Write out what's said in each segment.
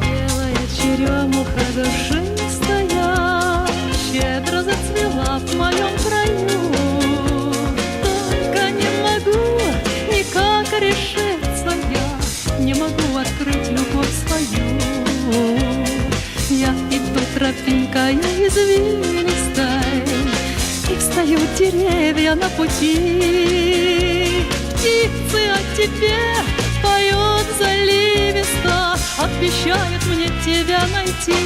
Белая черемуха душистая щедро зацвела в моем краю. Только не могу никак решиться я, не могу открыть любовь свою. Я иду тропинкой извилистой, и встают деревья на пути. Птицы о тебе поют заливисто, обещают мне тебя найти.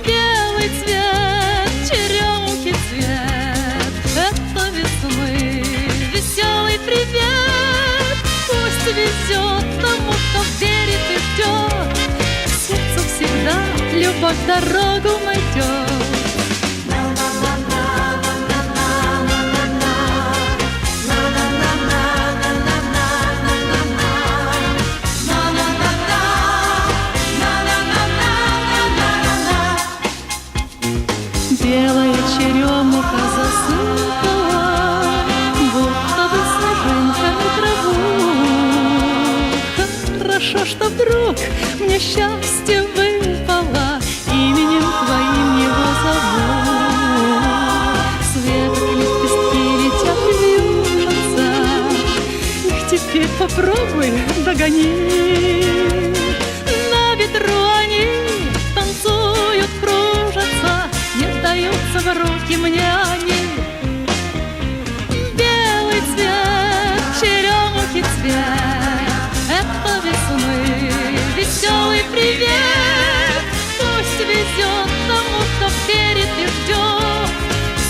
Белый цвет, черемухи цвет, это весны веселый привет. Пусть везет тому, кто верит и ждет, сердцу всегда любовь дорогу найдет. Белая черемуха засыпала, будто бы снежинками траву. Хорошо, что вдруг мне счастье выпало, именем твоим его зовут. Светлые лепестки летят и вьюжатся, их теперь попробуй догони. На ветру они танцуют, кружатся, не даются в руки мне они. Белый цвет, черемухи цвет, это весны веселый привет. Пусть везет тому, кто верит и ждет,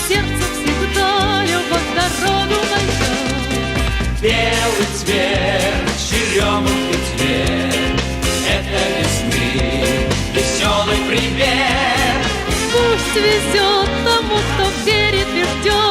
сердцу всегда любовь дорогу найдет. Белый цвет, черемухи цвет, это весны веселый привет. Пусть везет тому, кто верит и ждет,